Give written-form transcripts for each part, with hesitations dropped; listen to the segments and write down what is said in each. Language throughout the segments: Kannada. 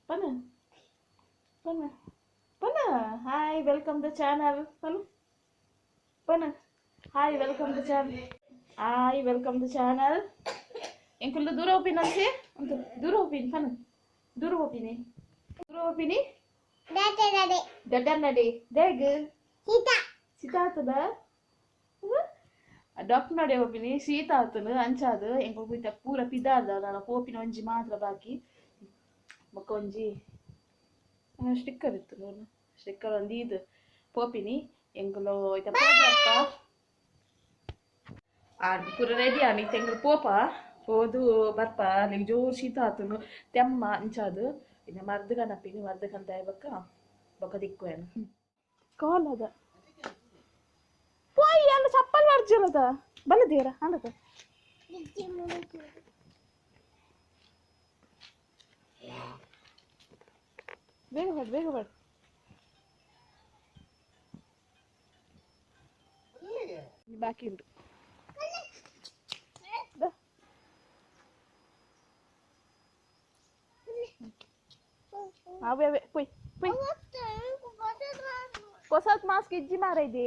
Panna, Panna, Panna. Hi, welcome to the channel. Panna, Panna. Hi, welcome to the channel. Hi, welcome to the channel. Engkau dulu opini nanti? Untuk dulu opini, Panna. Dulu opini. Dulu opini? Dada. Dada nade. Dega. Sita. Sita tu dah. Doctor nade opini. Sita tu nih. Anca tu. Engkau kita pura pidar dah. Nana opini onji matra baki. Makonji. Sticker ಇತ್ತು ನೋಡು ಸ್ಟಿಕ್ಕರ್ ಒಂದು ಇದು ಪೋಪಿನಿ ಎಂಗ್ಲು ಇತ ಪೋದಪ್ಪ ಪೂರ ರೆಡಿ ಆನಿ ತೆಂಗ್ಳು ಪೋಪ ಪೋದು ಬರ್ಪ ನಿಂಗೆ ಜೋರು ಶೀತ ಆತನು ತೆಮ್ಮ ಅಂಚಾದು ಇನ್ನು ಮರ್ದಗನಪ್ಪಿನಿ ಮರ್ದಗಂತ ಬಕ್ಕ ಬೊಕ್ಕ ದಿಕ್ಕುವೇನು ಕಾಲ್ ಅದ ಪೋಯಿ ಎಲ್ಲ ಚಪ್ಪಲ್ ಮರ್ಜಿರದ ಬಲ್ಲದೇರ ಅಂದದ ಬೇಗ ಬಡ ಬಾಕಿ ಉಂಟು ಅವೇ ಪೊಯ್ ಹೊಸತ್ ಮಾಸ್ಕ್ ಇಜ್ಜಿ ಮಾರೈದೆ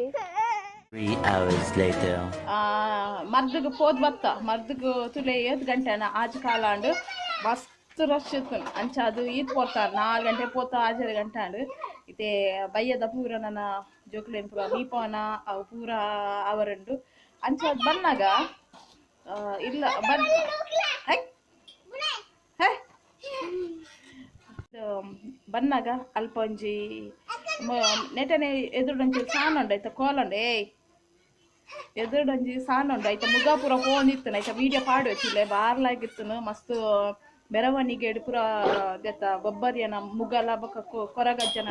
3 hours later. ಮರ್ದಗ ಪೋದ್ ಬತ್ತ ಮರ್ದಗ ತುಲೆ 7 ಗಂಟೆನ ಆಜ್ ಕಾಲಾಂಡ್ ಮಸ್ತ್ ರಶ್ ಇತ್ತು ಅಂಚ ಅದು ಈದ್ ಪೋತಾರೆ 4 ಗಂಟೆ ಪೋತ 6 ಗಂಟೆ ಅಂಡ್ ಇತ್ತೆ ಬಯ್ಯದ ಪೂರ ನನ್ನ ಜೋಕ್ಲೇನ್ ಪೂರ ದೀಪವನ ಅವು ಪೂರ ಅವರಂಡು ಅಂಚ ಅದು ಬಂದಾಗ ಇಲ್ಲ ಬಂದಾಗ ಅಲ್ಪ ಒಂಜಿ ನೆಟನೆ ಎದುರುಡೊಂಜಿ ಸಾನ ಉಂಡು ಆಯ್ತಾ ಕೋಲುಂಡು ಎದುರುಡೊಂಜಿ ಸಾನ ಉಂಡು ಆಯ್ತಾ ಮುಗಾಪುರ ಫೋನ್ ಇತ್ತು ಆಯ್ತಾ ವಿಡಿಯೋ ಪಾಡು ಹೆಚ್ಚಿಲ್ಲ ಬಾರ್ಲಾಗಿತ್ತು ಮಸ್ತ್ ಮೆರವಣಿಗೆ ಪೂರ ದೆತ್ತ ಬೊಬ್ಬರಿಯನ ಮುಗಲ ಬೊಕ್ಕ ಕೊರಗಜ್ಜನ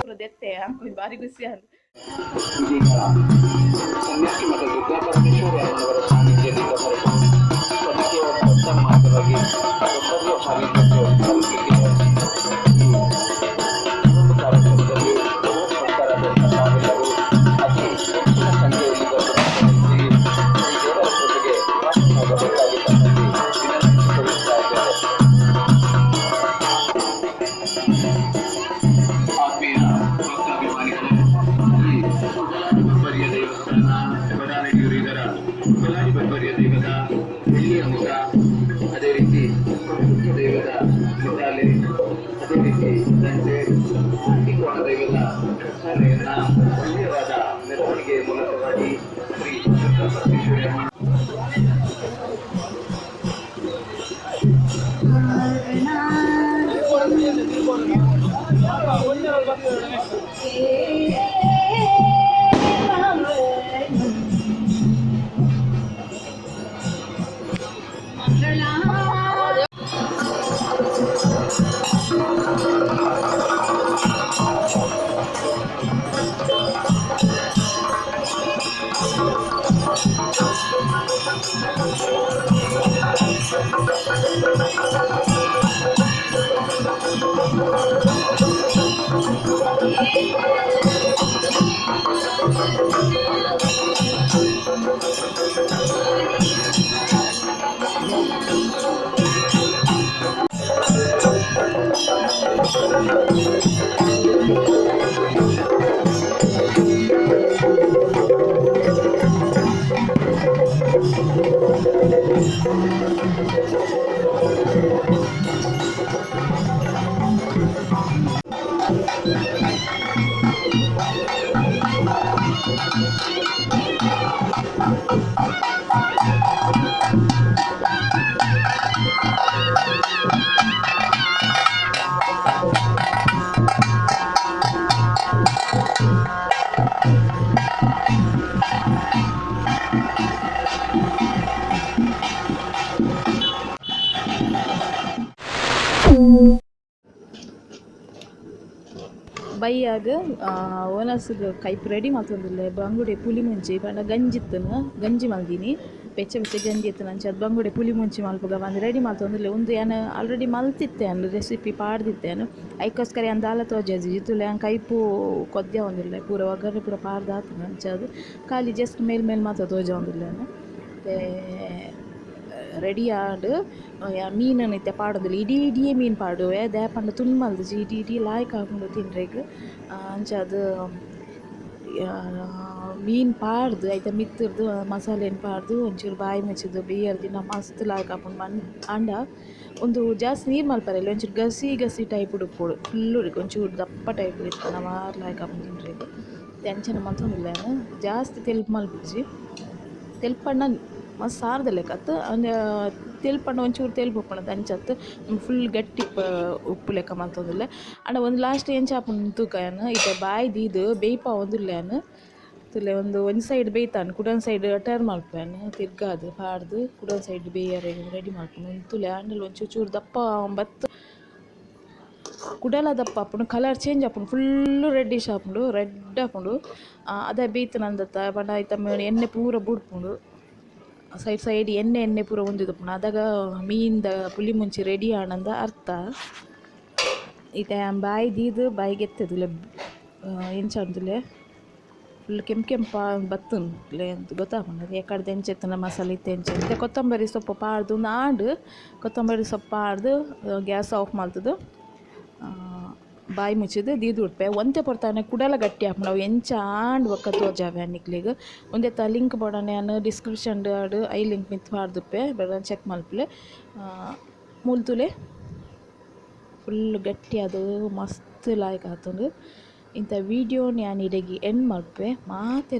ಪೂರ ದೆತ್ತೆ ಅನ್ಕೊಂಡು ಬಾರಿ ಖುಷಿ ಆಯ್ತು ಬೈಯಾಗ ಓನರ್ಸ್ಗೆ ಕೈಪು ರೆಡಿ ಮಾಡ್ತಂದಿಲ್ಲ ಬಂಗುಡೆ ಪುಲಿಮುಂಚಿ ಪಂಡ ಗಂಜಿ ಮಲ್ದಿನಿ ಬೆಚ್ಚ ಗಂಜಿ ಇತ್ತು ನಂಚೆ ಅದು ಬಂಗುಡೆ ಪುಲಿಮುಂಚಿ ಮಲ್ಪಗ ಬಂದು ರೆಡಿ ಮಾಡ್ತಂದಿಲ್ಲ ಒಂದು ಏನು ಆಲ್ರೆಡಿ ಮಲ್ತಿತ್ತೆ ಅನ್ನು ರೆಸಿಪಿ ಪಾಡ್ದಿತ್ತೆ ಐಕೋಸ್ಕರ ಏನು ದಾಲ ತೋಜಾಜಿ ಜಿತ್ತುಲೆ ಕೈಪು ಕೊದ್ದೆ ಒಂದಿಲ್ಲ ಪೂರ ಒಗ್ಗರಣೆ ಪೂರ ಪಾಡ್ದಾತು ನಂಚೆ ಅದು ಖಾಲಿ ಜಸ್ಟ್ ಮೇಲ್ ಮಾತ್ರ ತೋಜ ಒಂದಿಲ್ಲ ಮತ್ತು ರೆಡಿ ಆಡು ಮೀನನ್ನು ಇತ್ತೆ ಪಾಡೋದಿಲ್ಲ ಇಡೀ ಇಡಿಯೇ ಮೀನು ಪಾಡುವೆ ದ್ಯಾಪಂಡ ತುಂಬ ಮಲ್ದಿಜಿ ಇಡೀ ಇಡೀ ಲಾಯ್ಕ್ ಹಾಕೊಂಡು ತಿನ್ರೆಗ್ ಅಂಚ ಅದು ಮೀನು ಪಾಡ್ದು ಐತ ಮಿತ್ತರ್ದು ಮಸಾಲೆನ ಪಾಡ್ದು ಒಂಚೂರು ಬಾಯಿ ಮುಚ್ಚಿದ್ದು ಬೇಯರ್ದು ನಾವು ಮಸ್ತ್ ಲಾಯ್ಕ್ ಹಾಕೊಂಡು ಆಂಡ ಒಂದು ಜಾಸ್ತಿ ನೀರು ಮಲ್ಪರೆಲ್ಲ ಒಂಚೂರು ಗಸಿ ಗಸಿ ಟೈಪ್ ಉಡುಪೋಡು ಫುಲ್ಲು ಒಂಚೂರು ದಪ್ಪ ಟೈಪ್ ಇತ್ತು ನಾವು ಆರು ಲಾಯ್ಕ್ ಹಾಕೊಂಡು ತಿನ್ರೆಗ್ ಟೆನ್ಷನ್ ಮಲ್ತೊಂದಿಲ್ಲ ಜಾಸ್ತಿ ತೆಲ್ಪ ಮಲ್ಪುಜಿ ತೆಲ್ಪಣ್ಣ ಮಸ್ತ್ ಸಾರ್ದ ಲೆಕ್ಕ ಅಂದ್ರೆ ತೆಲ್ಪಣ್ಣ ಒಂಚೂರು ತೆಲ್ಪ ಉಪ್ಪಣ್ಣದ ಅಂಚತ್ತು ಫುಲ್ ಗಟ್ಟಿ ಉಪ್ಪು ಲೆಕ್ಕ ಮಲ್ತೊಂದಿಲ್ಲ ಅಂಡ ಒಂದು ಲಾಸ್ಟ್ ಏನು ಚಾಪುಂಡು ತೂಕಯನ್ ಇತ್ತೆ ಬಾಯಿ ದೀದು ಬೇಯ್ಪ ಒಂದಿಲ್ಲೇನು ತುಲೆ ಒಂದು ಸೈಡ್ ಬೇಯ್ತಾನು ಕುಡೊಂದು ಸೈಡ್ ಟರ್ನ್ ಮಲ್ಪೇನು ತಿರ್ಗಾದು ಪಾಡ್ದು ಕುಡೊಂದು ಸೈಡ್ ಬೇಯರೆ ರೆಡಿ ಮಾಡ್ಕೊಂಡು ತುಲೆ ಅಂಡಲ್ಲಿ ಒಂಚೂರು ಚೂರು ದಪ್ಪ ಬತ್ತು ಕುಡಲ ದಪ್ಪ ಹಾಪುಂಡು ಕಲರ್ ಚೇಂಜ್ ಹಾಪುಂಡು ಫುಲ್ಲು ರೆಡ್ಡಿಶ್ ಹಾಪುಂಡು ರೆಡ್ ಹಾಪುಂಡು ಅದೇ ಬೇಯ್ತು ನಂದತ್ತ ಬಣ್ಣ ಆಯ್ತ ಎಣ್ಣೆ ಪೂರ ಬುಡ್ಪುಂಡು ಸೈಡ್ ಎಣ್ಣೆ ಪೂರ ಒಂದಿದಪ್ಪುಂಡು ಅದಾಗ ಮೀನ್ದ ಪುಲಿಮುಂಚಿ ರೆಡಿ ಆನಂದ ಅರ್ಥ ಈಗ ಬಾಯಿ ದೀದು ಬಾಯಿಗೆ ಎತ್ತದುಲೆ ಎಂಚಂದುಲೆ ಫುಲ್ ಕೆಂಪ ಬತ್ತುಂಡ್ಲೆ ಅಂತ ಗೊತ್ತಾಗ್ತದೆ ಯಾಕಡೆ ಎಂಚೆತ್ತನ ಮಸಾಲೆ ಇತ್ತು ಎಂಚೆ ಕೊತ್ತಂಬರಿ ಸೊಪ್ಪು ಪಾಡ್ದು ನಾಡು ಕೊತ್ತಂಬರಿ ಸೊಪ್ಪು ಪಾಡ್ದು ಗ್ಯಾಸ್ ಆಫ್ ಮಾಡ್ತದು ಬಾಯಿ ಮುಚ್ಚಿದ್ದು ದೀದು ಉಡ್ಪೆ ಒಂತೆ ಪೊರ್ತಾನೆ ಕುಡಲ ಗಟ್ಟಿ ಹಾಪು ನಾವು ಎಂಚ ಆಂಡ್ ಒಕ್ಕ ತೋಜಾವೆ ಅನ್ನಿಕ್ಲಿಗೆ ಒಂದೇ ಲಿಂಕ್ ಬೋಡನೆ ಅನ್ನು ಡಿಸ್ಕ್ರಿಪ್ಷನ್ ಆಡು ಐ ಲಿಂಕ್ ಮಿತ್ ಮಾಡ್ದುಪ್ಪೆ ಬೆಳ ಚೆಕ್ ಮಲ್ಪಲೆ ಮುಲ್ತುಲೆ ಫುಲ್ ಗಟ್ಟಿ ಅದು ಮಸ್ತ್ ಲಾಯ್ಕ್ ಆತುಂಡು ಇಂಥ ವೀಡಿಯೋ ನಾನು ಇಡಗಿ ಎಂಡ್ ಮಲ್ಪೆ ಮಾತೆರೆ